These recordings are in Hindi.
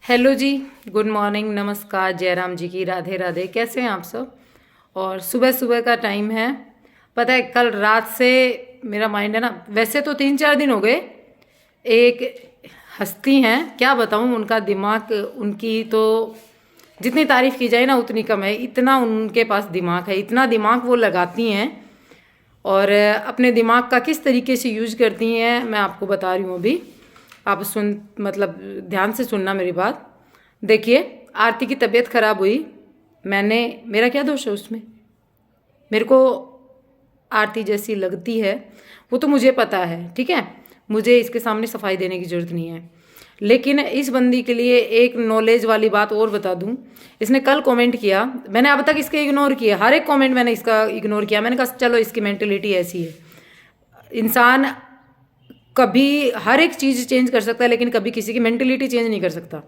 हेलो जी, गुड मॉर्निंग, नमस्कार, जयराम जी की राधे राधे। कैसे हैं आप सब? और सुबह सुबह का टाइम है। पता है कल रात से मेरा माइंड है ना, वैसे तो 3-4 दिन हो गए। एक हस्ती हैं, क्या बताऊं, उनका दिमाग, उनकी तो जितनी तारीफ़ की जाए ना उतनी कम है। इतना उनके पास दिमाग है, इतना दिमाग वो लगाती हैं और अपने दिमाग का किस तरीके से यूज करती हैं मैं आपको बता रही हूँ अभी। आप मतलब ध्यान से सुनना मेरी बात। देखिए, आरती की तबीयत खराब हुई, मेरा क्या दोष है उसमें? मेरे को आरती जैसी लगती है वो तो मुझे पता है, ठीक है, मुझे इसके सामने सफाई देने की ज़रूरत नहीं है। लेकिन इस बंदी के लिए एक नॉलेज वाली बात और बता दूं। इसने कल कमेंट किया, मैंने अब तक इसके इग्नोर किया, हर एक कमेंट मैंने इसका इग्नोर किया। मैंने कहा चलो इसकी मेंटेलिटी ऐसी है। इंसान कभी हर एक चीज़ चेंज कर सकता है लेकिन कभी किसी की मेंटेलिटी चेंज नहीं कर सकता।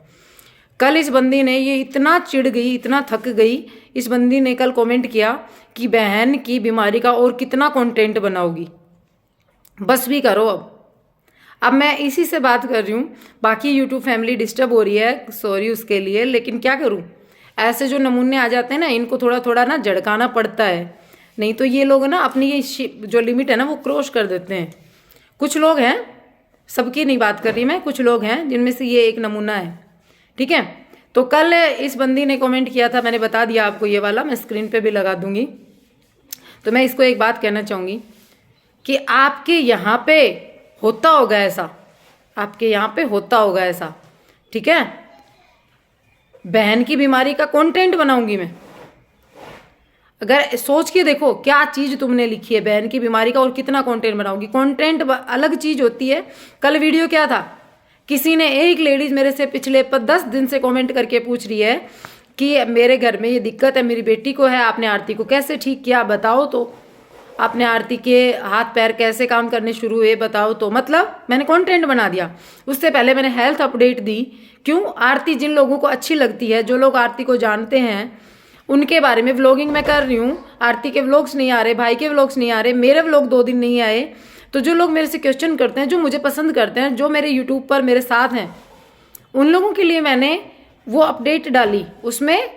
कल इस बंदी ने, ये इतना चिढ़ गई, इतना थक गई, इस बंदी ने कल कमेंट किया कि बहन की बीमारी का और कितना कंटेंट बनाओगी, बस भी करो अब मैं इसी से बात कर रही हूँ। बाकी यूट्यूब फैमिली डिस्टर्ब हो रही है, सॉरी उसके लिए, लेकिन क्या करूँ, ऐसे जो नमूने आ जाते हैं ना, इनको थोड़ा थोड़ा ना झड़काना पड़ता है, नहीं तो ये लोग ना अपनी ये जो लिमिट है ना वो क्रॉस कर देते हैं। कुछ लोग हैं, सबकी नहीं बात कर रही मैं, कुछ लोग हैं जिनमें से ये एक नमूना है, ठीक है। तो कल इस बंदी ने कमेंट किया था, मैंने बता दिया आपको, ये वाला मैं स्क्रीन पे भी लगा दूंगी। तो मैं इसको एक बात कहना चाहूँगी कि आपके यहाँ पे होता होगा ऐसा, आपके यहाँ पे होता होगा ऐसा, ठीक है। बहन की बीमारी का कंटेंट बनाऊंगी मैं। अगर सोच के देखो क्या चीज़ तुमने लिखी है, बहन की बीमारी का और कितना कंटेंट बनाओगी। कंटेंट अलग चीज़ होती है। कल वीडियो क्या था, किसी ने, एक लेडीज मेरे से पिछले 10 दिन से कमेंट करके पूछ रही है कि मेरे घर में ये दिक्कत है, मेरी बेटी को है, आपने आरती को कैसे ठीक किया बताओ तो, आपने आरती के हाथ पैर कैसे काम करने शुरू हुए बताओ तो। मतलब मैंने कंटेंट बना दिया। उससे पहले मैंने हेल्थ अपडेट दी। क्यों? आरती जिन लोगों को अच्छी लगती है, जो लोग आरती को जानते हैं, उनके बारे में व्लॉगिंग मैं कर रही हूँ। आरती के व्लॉग्स नहीं आ रहे, भाई के व्लॉग्स नहीं आ रहे, मेरे व्लॉग 2 दिन नहीं आए। तो जो लोग मेरे से क्वेश्चन करते हैं, जो मुझे पसंद करते हैं, जो मेरे यूट्यूब पर मेरे साथ हैं, उन लोगों के लिए मैंने वो अपडेट डाली। उसमें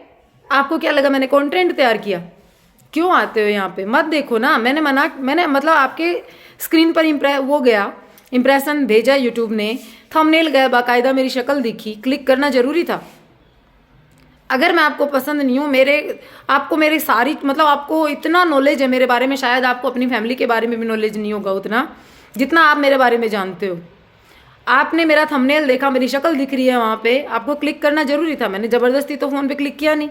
आपको क्या लगा मैंने कंटेंट तैयार किया? क्यों आते हो यहाँ पे? मत देखो ना, मैंने मतलब आपके स्क्रीन पर वो गया, इम्प्रेशन भेजा यूट्यूब ने, थंबनेल गया, बाकायदा मेरी शक्ल दिखी, क्लिक करना जरूरी था। अगर मैं आपको पसंद नहीं हूँ, आपको मेरी सारी, मतलब आपको इतना नॉलेज है मेरे बारे में, शायद आपको अपनी फैमिली के बारे में भी नॉलेज नहीं होगा उतना जितना आप मेरे बारे में जानते हो। आपने मेरा थंबनेल देखा, मेरी शक्ल दिख रही है वहाँ पे, आपको क्लिक करना जरूरी था। मैंने ज़बरदस्ती तो फ़ोन पे क्लिक किया नहीं,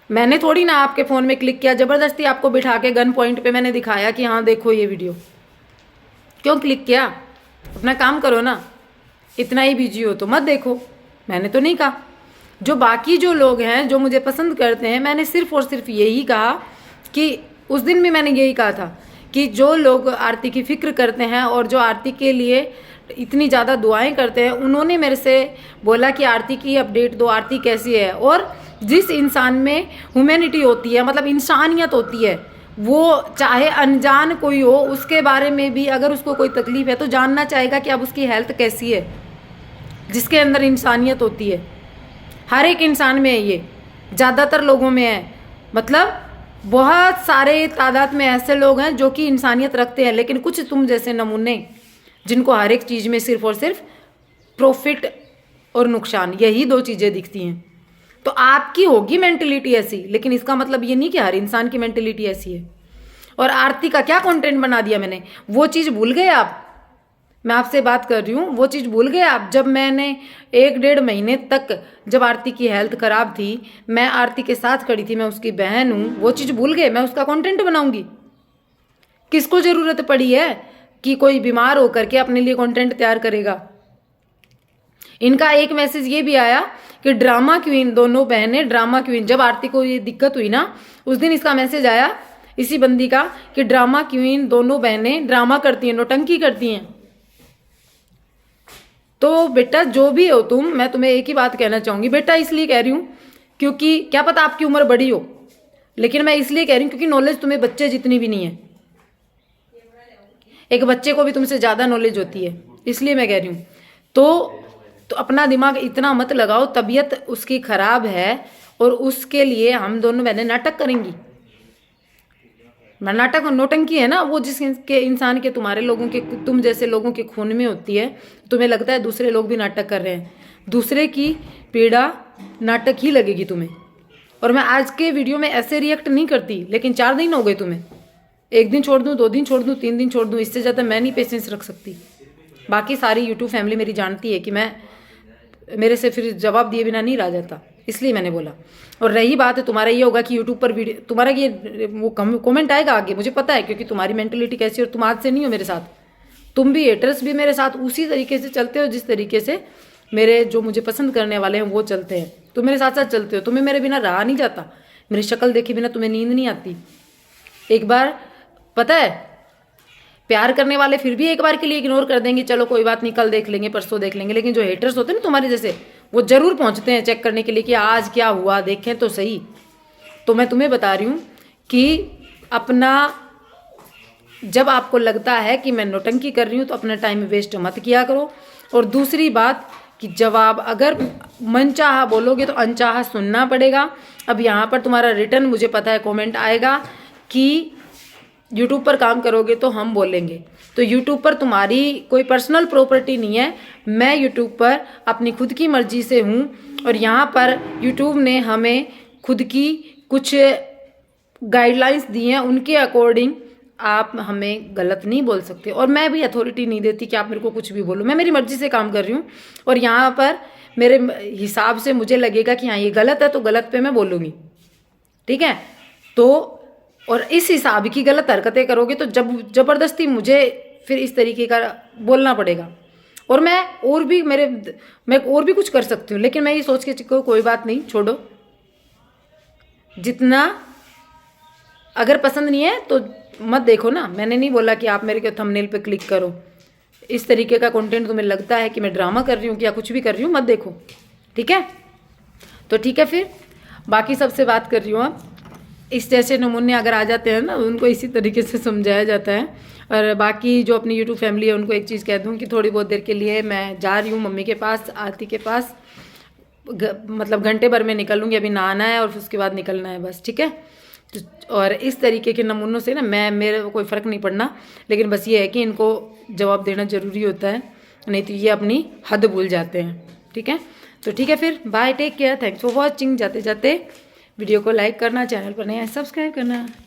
मैंने थोड़ी ना आपके फ़ोन में क्लिक किया, ज़बरदस्ती आपको बिठा के गन पॉइंट पे मैंने दिखाया कि हाँ देखो ये वीडियो। क्यों क्लिक किया? अपना काम करो ना, इतना ही बिजी हो तो मत देखो, मैंने तो नहीं कहा। जो बाकी जो लोग हैं जो मुझे पसंद करते हैं, मैंने सिर्फ और सिर्फ यही कहा कि उस दिन भी मैंने यही कहा था कि जो लोग आरती की फ़िक्र करते हैं और जो आरती के लिए इतनी ज़्यादा दुआएं करते हैं, उन्होंने मेरे से बोला कि आरती की अपडेट दो, आरती कैसी है। और जिस इंसान में ह्यूमैनिटी होती है, मतलब इंसानियत होती है, वो चाहे अनजान कोई हो, उसके बारे में भी अगर उसको कोई तकलीफ है तो जानना चाहेगा कि अब उसकी हेल्थ कैसी है। जिसके अंदर इंसानियत होती है, हर एक इंसान में है, ये ज़्यादातर लोगों में है। मतलब बहुत सारे तादाद में ऐसे लोग हैं जो कि इंसानियत रखते हैं, लेकिन कुछ तुम जैसे नमूने जिनको हर एक चीज़ में सिर्फ और सिर्फ प्रॉफिट और नुकसान, यही 2 चीज़ें दिखती हैं। तो आपकी होगी मेंटेलिटी ऐसी, लेकिन इसका मतलब ये नहीं कि हर इंसान की मेंटेलिटी ऐसी है। और आरती का क्या कंटेंट बना दिया मैंने, वो चीज़ भूल गए आप? मैं आपसे बात कर रही हूँ, वो चीज़ भूल गए आप? जब मैंने 1-1.5 महीने तक, जब आरती की हेल्थ खराब थी, मैं आरती के साथ खड़ी थी, मैं उसकी बहन हूँ, वो चीज़ भूल गए? मैं उसका कंटेंट बनाऊंगी? किसको ज़रूरत पड़ी है कि कोई बीमार होकर के अपने लिए कंटेंट तैयार करेगा? इनका एक मैसेज ये भी आया कि ड्रामा क्वीन, दोनों बहनें ड्रामा क्वीन। जब आरती को ये दिक्कत हुई ना, उस दिन इसका मैसेज आया इसी बंदी का कि ड्रामा क्वीन, दोनों बहनें ड्रामा करती हैं, नौटंकी करती हैं। तो बेटा जो भी हो तुम, मैं तुम्हें एक ही बात कहना चाहूँगी बेटा, इसलिए कह रही हूँ क्योंकि क्या पता आपकी उम्र बड़ी हो, लेकिन मैं इसलिए कह रही हूँ क्योंकि नॉलेज तुम्हें बच्चे जितनी भी नहीं है। एक बच्चे को भी तुमसे ज़्यादा नॉलेज होती है, इसलिए मैं कह रही हूँ। तो तो अपना दिमाग इतना मत लगाओ, तबीयत उसकी खराब है और उसके लिए हम दोनों बहनें नाटक करेंगी। नाटक नौटंकी है ना वो, जिसके इंसान के तुम्हारे लोगों के, तुम जैसे लोगों के खून में होती है। तुम्हें लगता है दूसरे लोग भी नाटक कर रहे हैं, दूसरे की पीड़ा नाटक ही लगेगी तुम्हें। और मैं आज के वीडियो में ऐसे रिएक्ट नहीं करती, लेकिन 4 दिन हो गए तुम्हें, 1 दिन छोड़ दूँ, 2 दिन छोड़ दूँ, 3 दिन छोड़ दूँ, इससे ज़्यादा मैं नहीं पेशेंस रख सकती। बाकी सारी यूट्यूब फैमिली मेरी जानती है कि मैं मेरे से फिर जवाब दिए बिना नहीं रह जाता, इसलिए मैंने बोला। और रही बात है तुम्हारा, ये होगा कि यूट्यूब पर वीडियो तुम्हारा ये वो कमेंट आएगा आगे, मुझे पता है, क्योंकि तुम्हारी मेंटलिटी कैसी है और तुम आज से नहीं हो मेरे साथ। तुम भी हेटर्स भी मेरे साथ उसी तरीके से चलते हो जिस तरीके से मेरे जो मुझे पसंद करने वाले हैं वो चलते हैं। तुम मेरे साथ साथ चलते हो, तुम्हें मेरे बिना रहा नहीं जाता, मेरी शक्ल देखे बिना तुम्हें नींद नहीं आती। एक बार पता है, प्यार करने वाले फिर भी एक बार के लिए इग्नोर कर देंगे, चलो कोई बात नहीं, कल देख लेंगे, परसों देख लेंगे। लेकिन जो हेटर्स होते हैं ना तुम्हारे जैसे, वो जरूर पहुंचते हैं चेक करने के लिए कि आज क्या हुआ, देखें तो सही। तो मैं तुम्हें बता रही हूँ कि अपना, जब आपको लगता है कि मैं नौटंकी कर रही हूँ तो अपना टाइम वेस्ट मत किया करो। और दूसरी बात कि जवाब अगर मनचाहा बोलोगे तो अनचाहा सुनना पड़ेगा। अब यहाँ पर तुम्हारा रिटर्न मुझे पता है कमेंट आएगा कि यूट्यूब पर काम करोगे तो हम बोलेंगे। तो यूट्यूब पर तुम्हारी कोई पर्सनल प्रॉपर्टी नहीं है, मैं यूट्यूब पर अपनी खुद की मर्जी से हूँ। और यहाँ पर यूट्यूब ने हमें खुद की कुछ गाइडलाइंस दी हैं, उनके अकॉर्डिंग आप हमें गलत नहीं बोल सकते। और मैं भी अथॉरिटी नहीं देती कि आप मेरे को कुछ भी बोलो, मैं मेरी मर्जी से काम कर रही हूँ। और यहाँ पर मेरे हिसाब से मुझे लगेगा कि हाँ ये गलत है तो गलत पे मैं बोलूँगी, ठीक है। तो और इस हिसाब की गलत हरकतें करोगे तो जब जबरदस्ती मुझे फिर इस तरीके का बोलना पड़ेगा। और मैं और भी कुछ कर सकती हूँ, लेकिन मैं ये सोच के कोई बात नहीं, छोड़ो। जितना अगर पसंद नहीं है तो मत देखो ना। मैंने नहीं बोला कि आप मेरे के थंबनेल पे क्लिक करो। इस तरीके का कंटेंट तुम्हें लगता है कि मैं ड्रामा कर रही हूँ या कुछ भी कर रही हूँ, मत देखो, ठीक है। तो ठीक है, फिर बाकी सबसे बात कर रही हूँ। अब इस जैसे नमूने अगर आ जाते हैं ना, उनको इसी तरीके से समझाया जाता है। और बाकी जो अपनी यूट्यूब फैमिली है उनको एक चीज़ कह दूँ कि थोड़ी बहुत देर के लिए मैं जा रही हूँ मम्मी के पास, आरती के पास, मतलब घंटे भर में निकल लूँगी। अभी नहाना है और फिर उसके बाद निकलना है बस, ठीक है। तो और इस तरीके के नमूनों से ना मेरे को कोई फ़र्क नहीं पड़ना, लेकिन बस ये है कि इनको जवाब देना ज़रूरी होता है, नहीं तो ये अपनी हद भूल जाते हैं, ठीक है। तो ठीक है, फिर bye, take care, thanks for watching. जाते जाते वीडियो को लाइक करना, चैनल पर नया सब्सक्राइब करना।